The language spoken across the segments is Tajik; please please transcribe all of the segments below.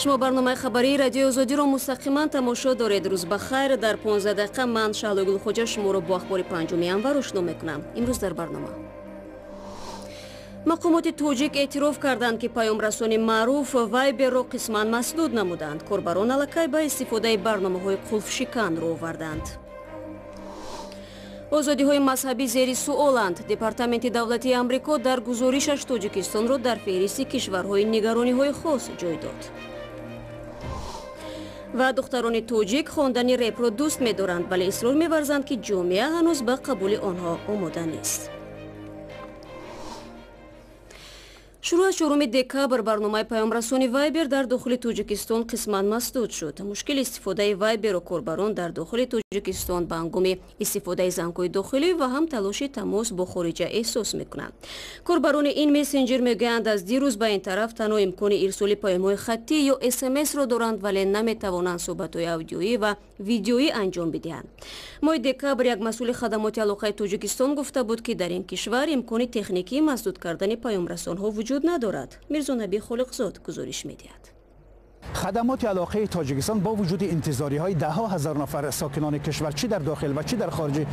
شما برنامه خبری رادیو آزادی را مستقیما تماشا دارید. روز بخیر. در 15 دقیقه من شعله خوجا شما را با اخبار پنجم ینور آشنا میکنم. امروز در برنامه مقامات توجیک اعتراف کردند که پیامرسان معروف وایبر را قسما مسدود نمودند. کاربران الکی به استفاده برنامه‌های قلف شکن را آوردند. آزادی های مذهبی زیر سؤالند. دپارتمنت دولتی آمریکا در گزارشش تاجیکستان را در فهرست کشورهای نگرانی های خاص جای داد. و دختران توجیک خواندن رپ را دوست می‌دارند، ولی اصرار می‌ورزند که جامعه هنوز به قبول آنها آماده نیست. شروع از 4 دکبر برنامه پیامرسانی وایبر در داخل تاجیکستان قسما مسدود شد. مشکل استفاده وایبر و کاربران در داخل تاجیکستان به هنگام استفاده زنگ‌های داخلی و هم تلاش تماس با خارجه احساس می‌کنند. کاربران این مسنجر میگویند از دیروز به این طرف تنها امکان ارسال پیام‌های خطی یا SMS را دارند، ولی نمی‌توانند صحبت‌های آدیویی و ویدیویی انجام بدهند. ماه دکبر یک مسئول خدمات علاقه تاجیکستان گفته بود که در این کشور امکان تکنیکی مسدود کردن پیامرسان‌ها وجود ندارد. میرزا نبی خالقزاد گزارش می‌دهد. خدمات علاقه تاجیکستان با وجود انتظاری‌های ده ها هزار نفر ساکنان کشور چی در داخل و چی در خارج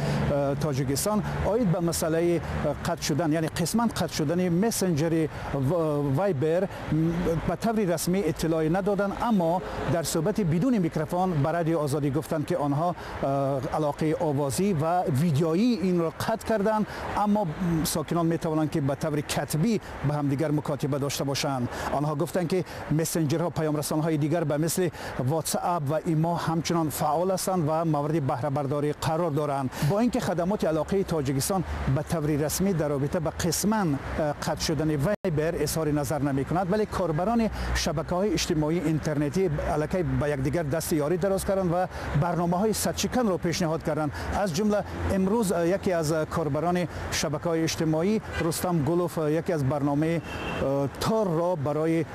تاجیکستان آید به مسئله قطع شدن، یعنی قسما قطع شدن مسنجر وایبر به طور رسمی اطلاعی ندادند، اما در صحبت بدون میکروفون به رادیو آزادی گفتند که آنها علاقه آوازی و ویدیویی این را قطع کردند، اما ساکنان میتوانند که به طور کتبی به همدیگر مکاتبه داشته باشند. آنها گفتند که مسنجرها پیامرسان‌های دیگر به مثل واتساپ و ایما همچنان فعال هستند و مورد بهره برداری قرار دارند. با اینکه خدمات علاقه تاجیکستان به طور رسمی در رابطه با قسما قطع شدن وایبر اظهار نظر نمی کند، ولی کاربران شبکه‌های اجتماعی اینترنتی الکی به یکدیگر دست یاری دراز کردند و برنامه‌های صدشکن را پیشنهاد کردند. از جمله امروز یکی از کاربران شبکه‌های اجتماعی رستم گلوف یکی از برنامه تار را برای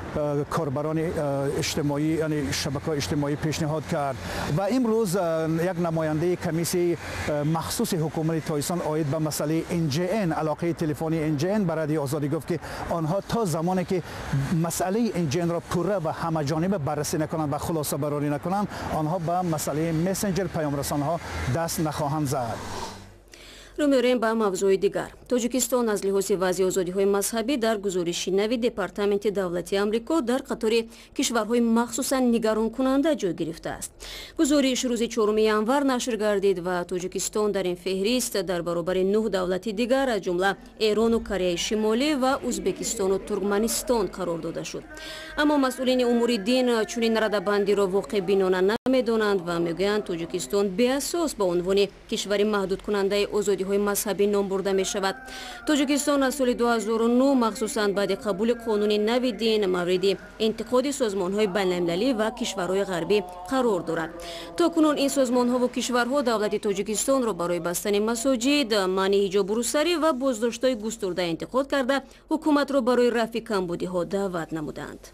کاربران اجتماعی یعنی شبکه‌های اجتماعی پیشنهاد کرد و امروز یک نماینده کمیسیون مخصوص حکومت تاجیکستان آید به مسئله NGN علاقه تلفنی NGN برای آزادی گفت که آنها تا زمانی که مسئله NGN را پوره و همه جانبه بررسی نکنند و خلاصه برآوری نکنند، آنها به مسئله مسنجر پیامرسان‌ها دست نخواهند زد. رو می‌ریم به موضوع دیگر. تاجیکستان از لحاظ وضع آزادی‌های مذهبی در گزارش نوی دپارتمنت دولتی آمریکا در قطار کشورهای مخصوصاً نگران کننده جای گرفته است. گزارش روز 4 ینور نشر گردید و تاجیکستان در این فهرست در برابر 9 دولت دیگر از جمله ایران و کره شمالی و ازبکستان و ترکمنستان قرار داده شد. اما مسئولین امور دین چنین رده‌بندی را واقع بینانه نمی‌دانند و میگویند تاجیکستان بی اساس به عنوان کشور محدود کننده آزادی‌های مذهبی نام برده می شود. تاجیکستان از سال 2009 مخصوصاً بعد قبول قانون نوی دین مورد انتقاد سازمان‌های بین‌المللی و کشورهای غربی قرار دارد. تاکنون این سازمان‌ها و کشورها دولت تاجیکستان را برای بستن مساجد، منع حجاب روسری و بازداشت‌های گسترده انتقاد کرده حکومت را برای رفع کمبودی‌ها دعوت نمودند.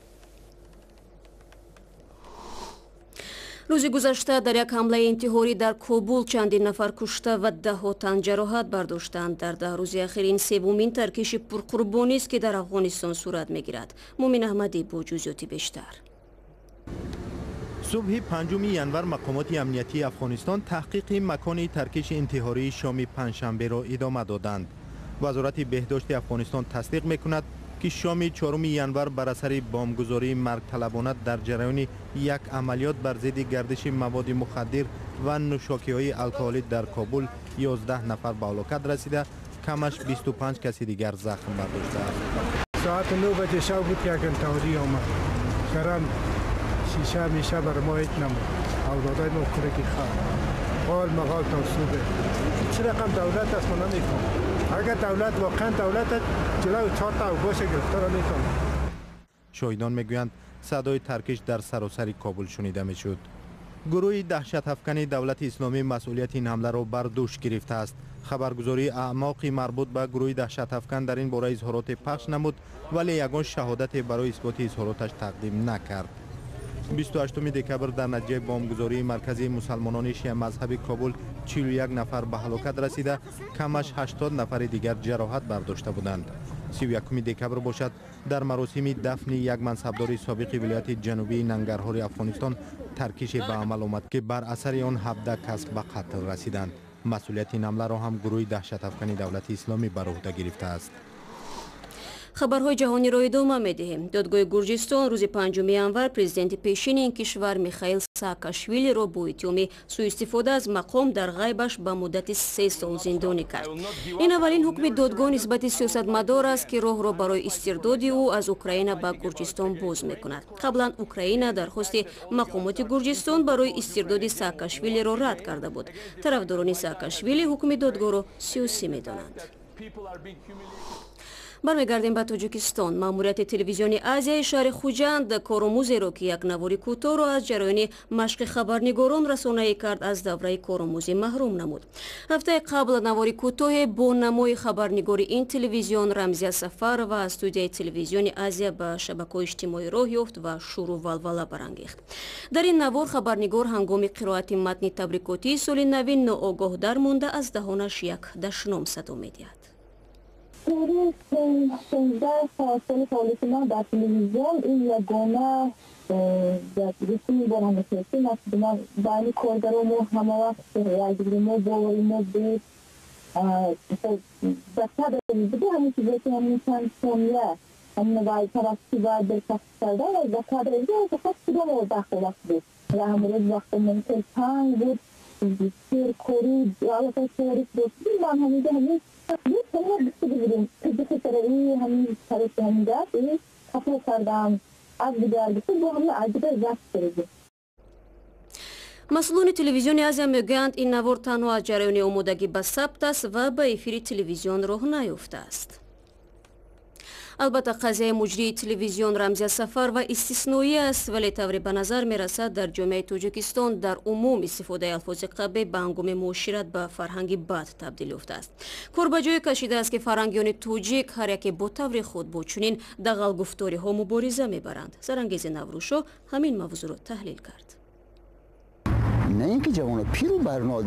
روز گذشته در یک حمله انتحاری در کابل چندین نفر کشته و ده‌ها تن جراحت برداشتند. در 10 روز اخیر این سومین ترکش پرقربانی است که در افغانستان صورت می‌گیرد. مومن احمدی با جزئیات بیشتر. صبح 5 ینور مقامات امنیتی افغانستان تحقیق مکان ترکش انتحاری شام پنجشنبه را ادامه دادند. وزارت بهداشت افغانستان تصدیق می‌کند که شام 4 ینور بر اثر بمبگذاری مرگ طلبانه در جریان یک عملیات بر ضد گردش مواد مخدر و نوشاکی‌های الکلی در کابل 11 نفر به هلاکت رسیده، کمش 25 کسی دیگر زخم برداشته است. ساعت 9 بجه شب بود که انتحاری آمد. شرم شیشه میشه بر ما هیچ نمود. اولادای ما کرکی خواه. قال مقال تا صبح. چه رقم دولت است من نمیفهم. اگر دولت واقعا دولت جلوی 4 تا باشه گرفتار نمی‌کنه. شاهدان میگویند صدای ترکش در سراسر کابل شنیده میشد. گروه دهشت افکن دولت اسلامی مسئولیت این حمله را بر دوش گرفته است. خبرگزاری اعماق مربوط به گروه دهشت افکن در این باره اظهارات پخش نمود، ولی یگان شهادت برای اثبات اظهاراتش تقدیم نکرد. 28 دکبر در نتیجه بمبگذاری مرکزی مسلمانان شیعه مذهبی کابل 41 نفر به هلاکت رسیده، کمش 80 نفر دیگر جراحت برداشته بودند. 31 دکبر باشد در مراسم دفن یک منصبدار سابق ولایت جنوبی ننگرهار افغانستان ترکیش به عمل آمد که بر اثر آن 17 کس به قتل رسیدند. مسئولیت این حمله را هم گروه دهشت افکنی دولت اسلامی بر عهده گرفته است. خبرهای جهانی را ادامه می‌دهیم. دادگاه گرجستان روز 5 январ президенти пешини این کشور میخائیل ساакашвили را با اتهام سوء استفاده از مقام در غیبش به مدت 3 سال زندانی کرد. این اولین حکم دادگاه نسبت سیاستمدار است که راه را برای استرداد او از اوکراین به گرجستان باز می‌کند. قبلا اوکراین درخواست مقامات گرجستان برای استرداد ساакашвили را رد کرده بود. طرفداران ساакашвили حکم دادگاه را سیاسی می‌دانند. برمیگردیم به تاجیکستان. ماموریت تلویزیونی آزیای شهر خوجند کارآموزی که یک نواری کوتاه را از جریان مشق خبرنگاران رسانه‌ای کرد از دوره کارآموزی محروم نمود. هفته قبل نواری کوتاه با نمای خبرنگار این تلویزیون رمزی سفر و استودیوی تلویزیونی آزیا به شبکه‌های اجتماعی راه یافت و شور و ولوله برانگیخت. در این نوار خبرنگار هنگام قرائت متن تبریکاتی سال نو ناآگاه درمانده از دهانش یک دشنام صدا می‌دهد. 16 سال فعالیت در تلویزیون این یگانه رسمی برنامه سیاسی است. ما با این کارگران همه وقت از ما باوری ما به بسیار دیگه همین چیزی که همین چند ثانیه همین باید طرفی باید دلچسب کرده و بسیار دیگه فقط کدام داخل بود و همون وقت ممکن تنگ بود سیر کوری علاقه سیاری دوستی من همیده همین همین بودیم که ترایی همین طرف همین دست این کپو کردم از دیگر بسید با همین عجبه زفت کردیم. مسئولان تلویزیون آزیا میگویند این نوار تنها از جریان آمادگی به ثبت است و به افیر تلویزیون راه نیافته است. البته قضیه مجری تلویزیون رمزی سفر و استثنایی است، ولی طوری به نظر می رسد در جامعه تاجیکستان در عموم استفاده الفاظ قبیح به هنگام معاشرت به فرهنگ بد تبدیل یافته است. کار به جای کشیده است که فرهنگیان تاجیک هر یک با طور خود با چنین دغل گفتاری ها مبارزه می برند. سرانگیز نوروشو همین موضوع را تحلیل کرد. نه اینکه جوان پیرو برناد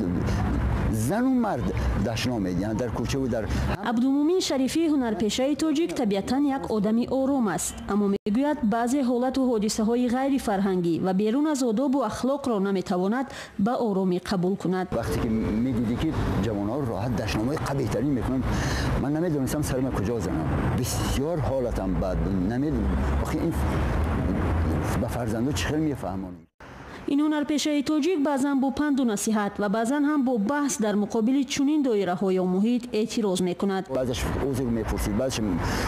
زن و مرد دشنا میدن در کوچه و در عبدالمومین شریفی هنرپیشه تاجیک طبیعتاً یک آدمی آرام است، اما میگوید بعضی حالت و حادثه های غیر فرهنگی و بیرون از آداب و اخلاق را نمیتواند به آرامی قبول کند. وقتی که میدیدی که جوان ها راحت دشنامای قبیح ترین میکنن، من نمیدونستم سرم کجا زنم. بسیار حالتم بد، نمیدونم آخه این به فرزندو چه میفهمونم. این هنرپیشه تاجیک بعضاً با پند و نصیحت و بعضاً هم با بحث در مقابل چنین دایره‌های و محیط اعتراض میکند. بعضش عذر میپرسید، بعضش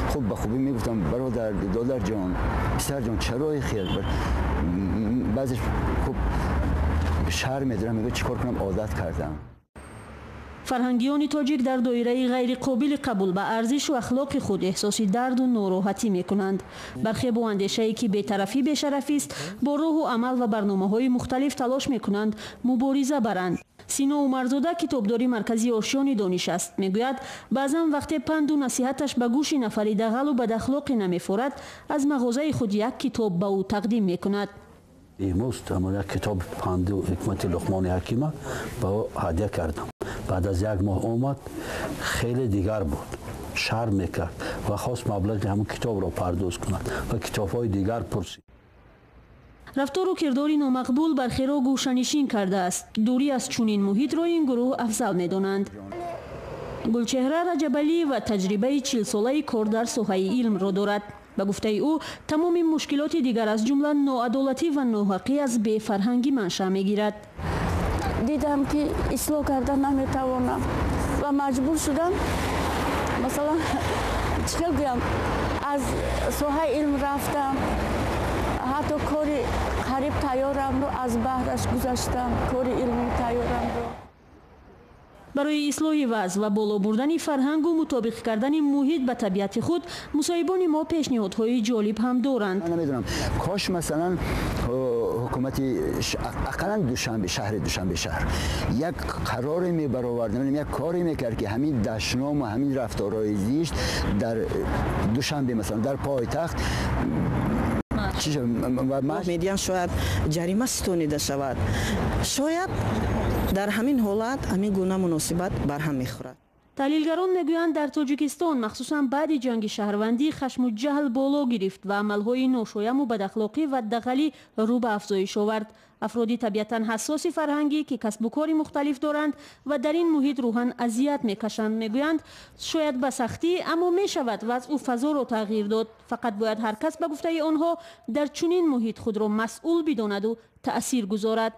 خوب به خوبی میگفتم برادر دادر جان پسر جان چرا خیر، بعضش خوب شرم میدارم میگه چیکار کنم عادت کردم. فرهنگیان تاجیک در دایره غیر قابل قبول به ارزش و اخلاق خود احساس درد و ناراحتی میکنند. برخی با اندیشه‌ای که بی‌طرفی بی‌شرفی است با راه و عمل و برنامه‌های مختلف تلاش میکنند مبارزه برند. سینا عمرزاده کتابداری مرکزی آشیان دانش است، میگوید بعضا وقتی پند و نصیحتش به گوش نفری دغل و بد اخلاقی نمیخورد از مغازه خود یک کتاب به او تقدیم میکند. امروز یک کتاب پند و حکمت لقمان حکیمه به او هدیه کردم. بعد از یک ماه آمد خیلی دیگر بود، شرم میکرد و خواست مبلغ همون کتاب را پرداخت کند و کتاب‌های دیگر پرسید. رفتار و کرداری نامقبول برخی را گوشه‌نشین کرده است. دوری از چنین محیط را این گروه افضل می‌دانند. گلچهره رجب‌علی و تجربه 40 ساله کار در ساحه علم را دارد. به گفته او تمام مشکلات دیگر از جمله ناعدالتی و ناحقی از بی‌فرهنگی منشأ می‌گیرد. دیدم که اصلاح کردن نمیتوانم و مجبور شدم مثلا چیکار کنم از ساحه علم رفتم، حتی کار قریب تیارم رو از بحرش گذاشتم، کار علمی تیارم رو. برای اصلاح وضع و بالا بردن فرهنگ و مطابق کردن محیط به طبیعت خود مصاحبان ما پیشنهادهای جالب هم دارند. من نمیدونم کاش مثلا حکومت اقلا دوشنبه شهر یک قراری می برآورد، یک کاری میکرد که همین دشنام و همین رفتارهای زشت در دوشنبه مثلا در پایتخت میدیم شاید جریمه ستانیده شود، شاید در همین حالت همین گونه مناسبت بر هم میخورد. таҳлилгарон мегӯянд дар тоҷикистон махсусан баъди ҷанги шаҳрвандӣ хашму ҷаҳл боло гирифт ва амалҳои ношояму бадахлоқӣ ва дағалӣ рӯ ба афзоиш овард. афроди табиатан ҳассоси фарҳангӣ ки касбу кори мухталиф доранд ва дар ин муҳит рӯҳан азият мекашанд мегӯянд шояд ба сахтӣ аммо мешавад вазъу фазоро тағйир дод. фақат бояд ҳар кас ба гуфтаи онҳо дар чунин муҳит худро масъул бидонаду таъсир гузорад.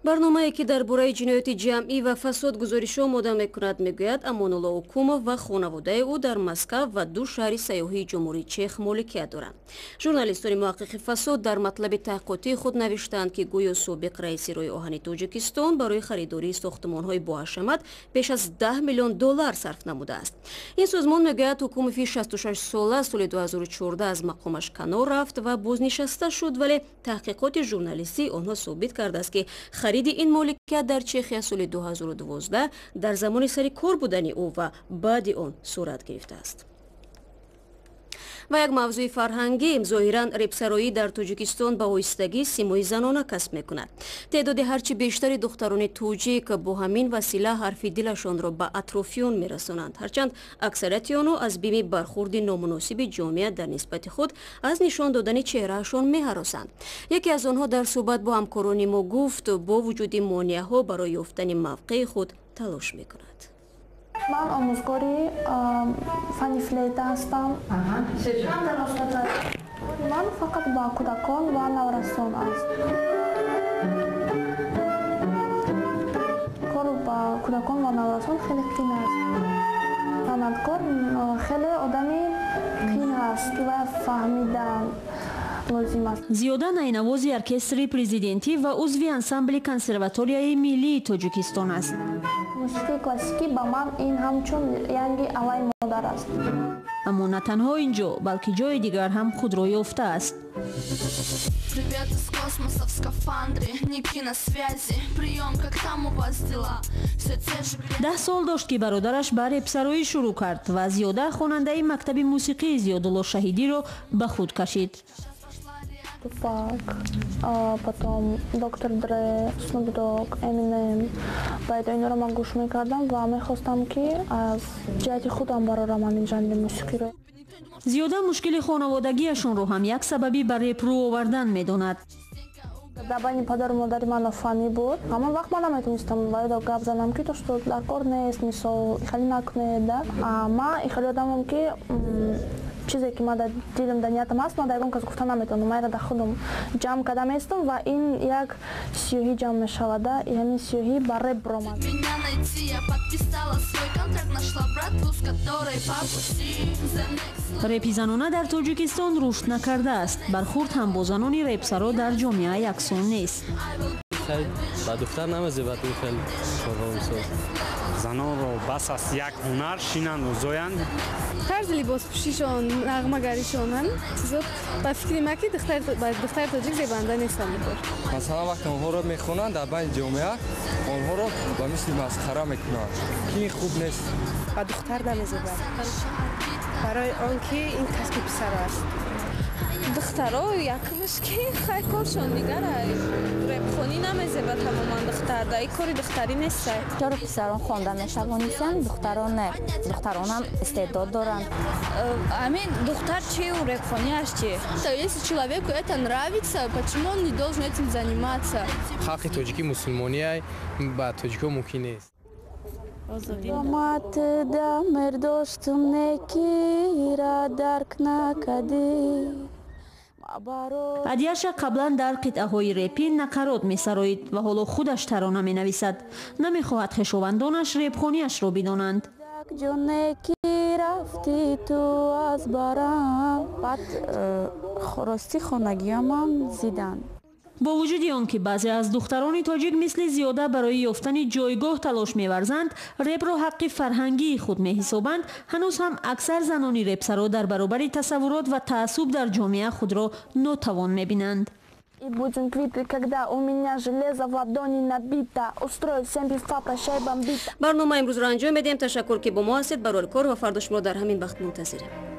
барномае ки дар бораи ҷинояти ҷамъӣ ва фасод гузоришҳо омода мекунад мегӯяд Амонулло Укумов ва хонаводаи ӯ дар Москав ва ду шаҳри сайёҳии ҷумҳурии Чех моликият доранд. Журналистони муҳаққиқи фасод дар матлаби таҳқиқотии худ навиштанд ки гӯё собиқ раиси роҳи оҳани Тоҷикистон барои харидории сохтмонҳои боҳашамат беш аз $10 миллион сарф намудааст. Ин созмон мегӯяд Укумови 66 сола соли 2014 аз мақомаш канор рафт ва бознишаста шуд, вале таҳқиқоти журналистӣ онҳо собит кардааст ки хариди ин моликият дар Чехия соли 2012 дар замони сари кор будани ӯ ва баъди он сурат гирифтааст. ва як мавзӯи фарҳангӣ зоҳиран репсароӣ дар Тоҷикистон ба оҳистагӣ симои занона касб мекунад. теъдоди ҳарчи бештари духтарони тоҷик бо ҳамин васила ҳарфи дилашонро ба атрофиён мерасонанд, ҳарчанд аксарияти онҳо аз бими бархурди номуносиби ҷомеа дар нисбати худ аз нишон додани чеҳраашон меҳаросанд. яке аз онҳо дар суҳбат бо ҳамкорони мо гуфт бо вуҷуди монеаҳо барои ёфтани мавқеи худ талош мекунад. Ман омӯзгори фани флейта ҳастам. Ман фақат ба кӯдакон ва наврасон аст. Кор ба кӯдакон ва наврасон хеле қин аст. Санъаткор хеле одами қин аст ва фаҳмидан лозим аст. Зиёда найнавози оркестри президентӣ ва узви ансамбли консерваторияи миллии Тоҷикистон аст. мусиқии классикӣ ба ман ин ҳамчун янги алай модар аст. аммо на танҳо ин ҷо балки ҷои дигар ҳам худро ёфтааст. Привет из космоса в скафандре, Ники на связи, прием, как там у вас дела? Все те же... 10 сол дошт ки бародараш ба репсароӣ шурӯъ кард ва Зиёда хонандаи мактаби мусиқии Зиёдулло Шаҳидиро ба худ кашид. Tupac, потом Доктор Дре, Snoop Dogg, Eminem. Байд инҳоро ман гӯш мекардам ва мехостам ки аз ҷиҳати худам барорам ҳамин ҷанри мусиқиро. Зиёда мушкили хонаводагиашонро ҳам як сабаби ба реп рӯ овардан медонад. Дабани падару модари ман фанӣ буд. Ҳамон вақт ман наметонистам вайдо гап занам ки то што дар кор нест, мисол ихелӣ накунед. Ман ихелӣ одамам ки чизе ки ман дар дилам дар ниятам ҳаст, ман дар ягон кас гуфта наметавонам. Майра дар худам ҷамъ карда меистам ва ин як сиёҳӣ ҷамъ мешавад. Яъни сиёҳӣ ба реп биромад. репи занона дар Тоҷикистон рушд накардааст. бархурд ҳам бо занони репсаро дар ҷомеа яксон нест. ба духтар намезебад ин хел шоғонсоз. Занонро бас аз як ҳунар шинанд ва зоянд. тарзи либоспӯшишон, нағмагаришон ҳам чизо ба фикри ма ки духтари тоҷик зебанда нестанд мекор. масалан вақте онҳоро мехонанд дар байни ҷомеа онҳоро ба мисли масхара мекунанд ки ин хуб нест. ба духтар намезебад барои он ки ин касби писар аст. духтаро якмиш ки хай коршон дигар репхонӣ намезебад тамоман духтар да ин кори духтарӣ нест. чаро писарон хонда мешавонисанд духтарон не? духтарон ҳам истеъдод доранд. Амин духтар чи у репхониаш чи? Если человеку это нравится, почему он не должен этим заниматься? халқи тоҷикӣ мусулмонӣ ба тоҷикҳо мумкин нест. Омада мердоштум некира дарк накади. адияша қаблан дар қитъаҳои репӣ нақарот месароид ва ҳоло худаш тарона менависад. намехоҳад хешовандонаш репхониашро бидонанд. баъд рости хонагиамам зиданд. бо вуҷуди он ки баъзе аз духтарони тоҷик мисли Зиёда барои ёфтани ҷойгоҳ талош меварзанд, репро ҳаққи фарҳангии худ меҳисобанд, ҳанӯз ҳам аксар занони репсаро дар баробари тасаввурот ва таассуб дар ҷомеа худро нотавон мебинанд. И будем квиты, когда у меня железо в ладони набито. Устрою всем пифа, прощай, бомбита. барнома имрӯзро анҷом медиҳем. ташаккур ки бо мо ҳастед. барори кор ва фардо шуморо дар ҳамин вақт мунтазирем.